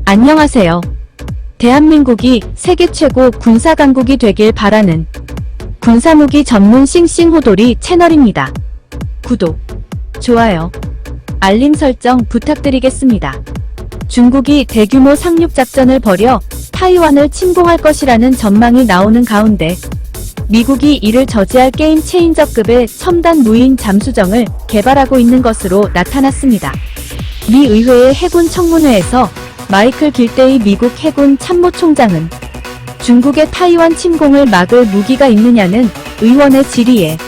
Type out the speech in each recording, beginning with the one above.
안녕하세요. 대한민국이 세계 최고 군사강국이 되길 바라는 군사무기 전문 싱싱호돌이 채널입니다. 구독, 좋아요, 알림 설정 부탁드리겠습니다. 중국이 대규모 상륙작전을 벌여 타이완을 침공할 것이라는 전망이 나오는 가운데 미국이 이를 저지할 게임 체인저급의 첨단 무인 잠수정을 개발하고 있는 것으로 나타났습니다. 미 의회의 해군 청문회에서 마이클 길데이 미국 해군 참모총장은 중국의 타이완 침공을 막을 무기가 있느냐는 의원의 질의에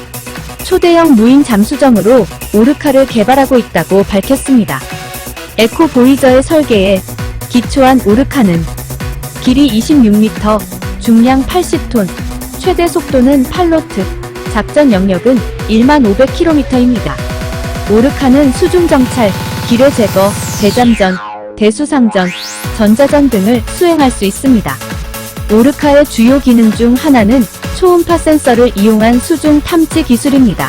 초대형 무인 잠수정으로 오르카를 개발하고 있다고 밝혔습니다. 에코 보이저의 설계에 기초한 오르카는 길이 26m, 중량 80톤, 최대 속도는 8노트, 작전 영역은 15,500km입니다. 오르카는 수중정찰, 기뢰 제거, 대잠전, 대수상전, 전자전 등을 수행할 수 있습니다. 오르카의 주요 기능 중 하나는 초음파 센서를 이용한 수중 탐지 기술입니다.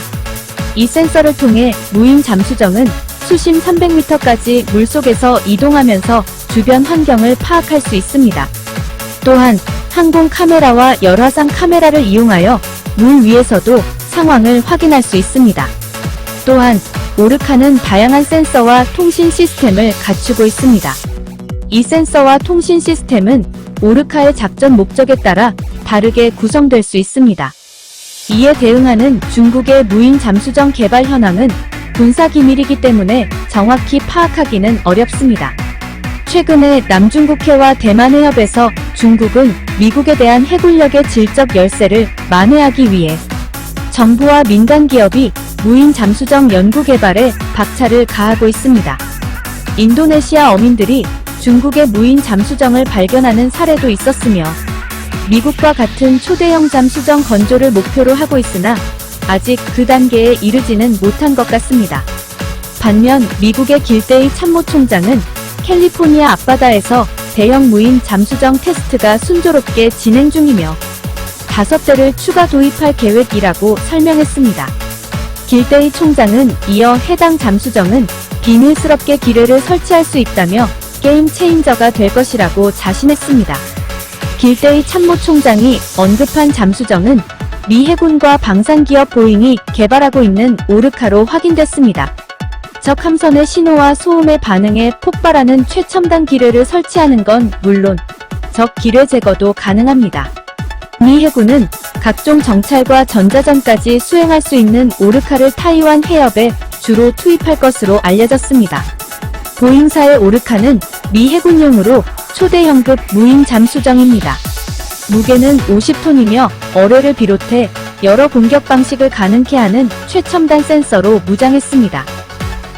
이 센서를 통해 무인 잠수정은 수심 300m까지 물속에서 이동하면서 주변 환경을 파악할 수 있습니다. 또한 항공 카메라와 열화상 카메라를 이용하여 물 위에서도 상황을 확인할 수 있습니다. 또한 오르카는 다양한 센서와 통신 시스템을 갖추고 있습니다. 이 센서와 통신 시스템은 오르카의 작전 목적에 따라 다르게 구성될 수 있습니다. 이에 대응하는 중국의 무인 잠수정 개발 현황은 군사기밀이기 때문에 정확히 파악하기는 어렵습니다. 최근에 남중국해와 대만해협에서 중국은 미국에 대한 해군력의 질적 열세를 만회하기 위해 정부와 민간 기업이 무인 잠수정 연구 개발에 박차를 가하고 있습니다. 인도네시아 어민들이 중국의 무인 잠수정을 발견하는 사례도 있었으며 미국과 같은 초대형 잠수정 건조를 목표로 하고 있으나 아직 그 단계에 이르지는 못한 것 같습니다. 반면 미국의 길데이 참모총장은 캘리포니아 앞바다에서 대형 무인 잠수정 테스트가 순조롭게 진행 중이며 5대를 추가 도입할 계획이라고 설명했습니다. 길데이 총장은 이어 해당 잠수정은 비밀스럽게 기뢰를 설치할 수 있다며 게임 체인저가 될 것이라고 자신했습니다. 길데이 참모총장이 언급한 잠수정은 미 해군과 방산기업 보잉이 개발하고 있는 오르카로 확인됐습니다. 적 함선의 신호와 소음에 반응해 폭발하는 최첨단 기뢰를 설치하는 건 물론 적 기뢰 제거도 가능합니다. 미 해군은 각종 정찰과 전자전까지 수행할 수 있는 오르카를 타이완 해협에 주로 투입할 것으로 알려졌습니다. 보잉사의 오르카는 미 해군용으로 초대형급 무인 잠수정입니다. 무게는 50톤이며 어뢰를 비롯해 여러 공격 방식을 가능케 하는 최첨단 센서로 무장했습니다.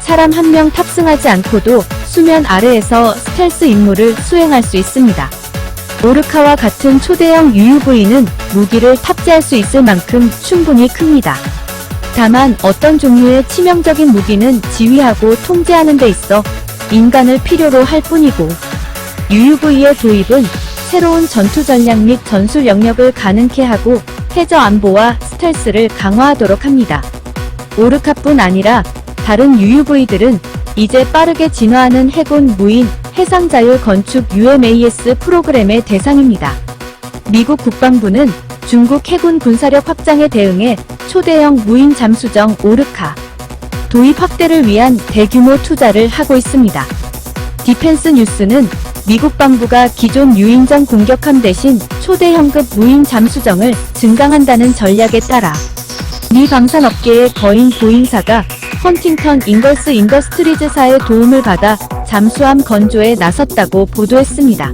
사람 한 명 탑승하지 않고도 수면 아래에서 스텔스 임무를 수행할 수 있습니다. 오르카와 같은 초대형 UUV는 무기를 탑재할 수 있을 만큼 충분히 큽니다. 다만 어떤 종류의 치명적인 무기는 지휘하고 통제하는 데 있어 인간을 필요로 할 뿐이고 UUV의 도입은 새로운 전투 전략 및 전술 영역을 가능케 하고 해저 안보와 스텔스를 강화하도록 합니다. 오르카뿐 아니라 다른 UUV들은 이제 빠르게 진화하는 해군 무인 해상자율 건축 UMAS 프로그램의 대상입니다. 미국 국방부는 중국 해군 군사력 확장에 대응해 초대형 무인 잠수정 오르카 도입 확대를 위한 대규모 투자를 하고 있습니다. 디펜스 뉴스는 미국 방부가 기존 유인전 공격함 대신 초대형급 무인 잠수정을 증강한다는 전략에 따라 미 방산업계의 거인 보잉사가 헌팅턴 인걸스 인더스트리즈사의 도움을 받아 잠수함 건조에 나섰다고 보도했습니다.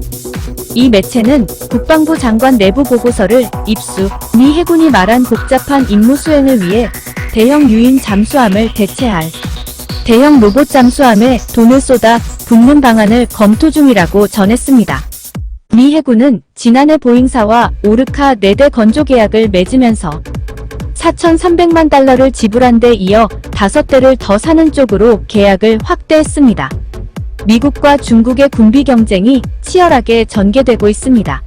이 매체는 국방부 장관 내부 보고서를 입수, 미 해군이 말한 복잡한 임무 수행을 위해 대형 유인 잠수함을 대체할 대형 로봇 잠수함에 돈을 쏟아 붓는 방안을 검토 중이라고 전했습니다. 미 해군은 지난해 보잉사와 오르카 4대 건조 계약을 맺으면서 4,300만 달러를 지불한 데 이어 5대를 더 사는 쪽으로 계약을 확대했습니다. 미국과 중국의 군비 경쟁이 치열하게 전개되고 있습니다.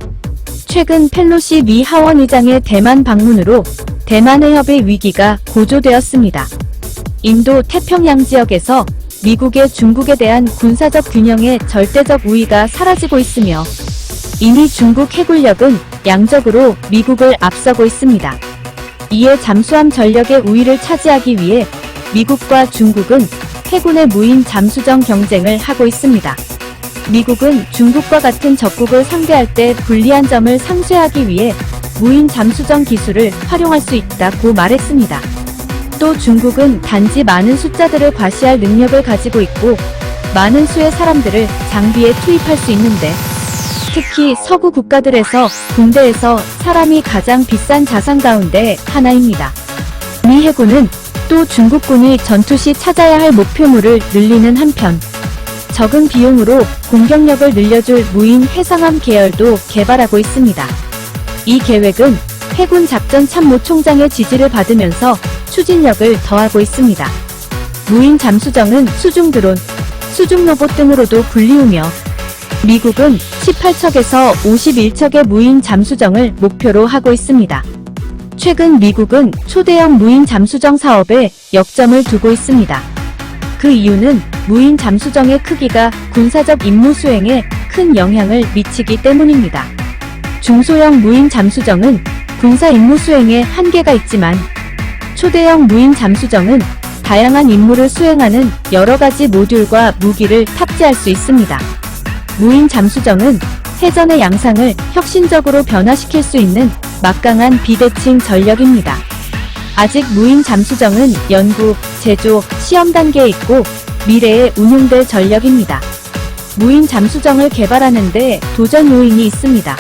최근 펠로시 미 하원의장의 대만 방문으로 대만 해협의 위기가 고조되었습니다. 인도 태평양 지역에서 미국의 중국에 대한 군사적 균형의 절대적 우위가 사라지고 있으며 이미 중국 해군력은 양적으로 미국을 앞서고 있습니다. 이에 잠수함 전력의 우위를 차지하기 위해 미국과 중국은 해군의 무인 잠수정 경쟁을 하고 있습니다. 미국은 중국과 같은 적국을 상대할 때 불리한 점을 상쇄하기 위해 무인 잠수정 기술을 활용할 수 있다고 말했습니다. 또 중국은 단지 많은 숫자들을 과시할 능력을 가지고 있고 많은 수의 사람들을 장비에 투입할 수 있는데 특히 서구 국가들에서 군대에서 사람이 가장 비싼 자산 가운데 하나입니다. 미 해군은 또 중국군이 전투 시 찾아야 할 목표물을 늘리는 한편 적은 비용으로 공격력을 늘려줄 무인 해상함 계열도 개발하고 있습니다. 이 계획은 해군 작전참모총장의 지지를 받으면서 추진력을 더하고 있습니다. 무인 잠수정은 수중 드론, 수중 로봇 등으로도 불리우며 미국은 18척에서 51척의 무인 잠수정을 목표로 하고 있습니다. 최근 미국은 초대형 무인 잠수정 사업에 역점을 두고 있습니다. 그 이유는 무인 잠수정의 크기가 군사적 임무 수행에 큰 영향을 미치기 때문입니다. 중소형 무인 잠수정은 군사 임무 수행에 한계가 있지만 초대형 무인 잠수정은 다양한 임무를 수행하는 여러 가지 모듈과 무기를 탑재할 수 있습니다. 무인 잠수정은 해전의 양상을 혁신적으로 변화시킬 수 있는 막강한 비대칭 전력입니다. 아직 무인 잠수정은 연구, 제조, 시험 단계에 있고 미래에 운용될 전력입니다. 무인 잠수정을 개발하는 데 도전 요인이 있습니다.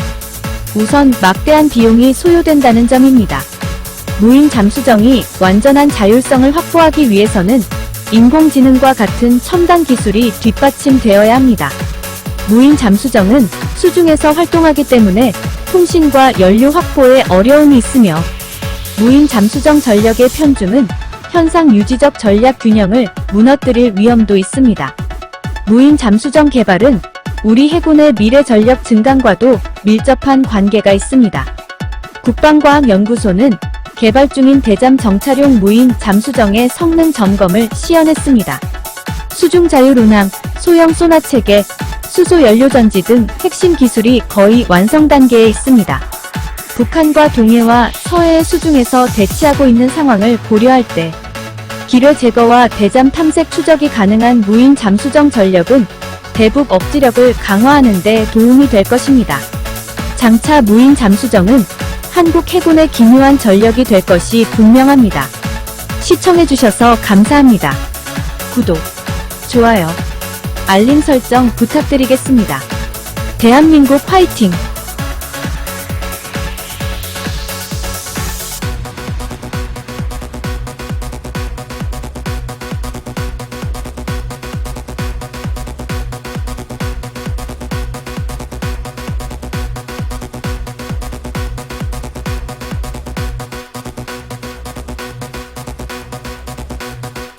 우선 막대한 비용이 소요된다는 점입니다. 무인 잠수정이 완전한 자율성을 확보하기 위해서는 인공지능과 같은 첨단 기술이 뒷받침되어야 합니다. 무인 잠수정은 수중에서 활동하기 때문에 통신과 연료 확보에 어려움이 있으며 무인 잠수정 전력의 편중은 현상 유지적 전략 균형을 무너뜨릴 위험도 있습니다. 무인 잠수정 개발은 우리 해군의 미래 전력 증강과도 밀접한 관계가 있습니다. 국방과학연구소는 개발 중인 대잠 정찰용 무인 잠수정의 성능 점검을 시연했습니다. 수중 자율 운항, 소형 소나 체계, 수소 연료 전지 등 핵심 기술이 거의 완성 단계에 있습니다. 북한과 동해와 서해의 수중에서 대치하고 있는 상황을 고려할 때 기뢰 제거와 대잠 탐색 추적이 가능한 무인 잠수정 전력은 대북 억지력을 강화하는 데 도움이 될 것입니다. 장차 무인 잠수정은 한국 해군의 기묘한 전력이 될 것이 분명합니다. 시청해주셔서 감사합니다. 구독, 좋아요, 알림 설정 부탁드리겠습니다. 대한민국 화이팅!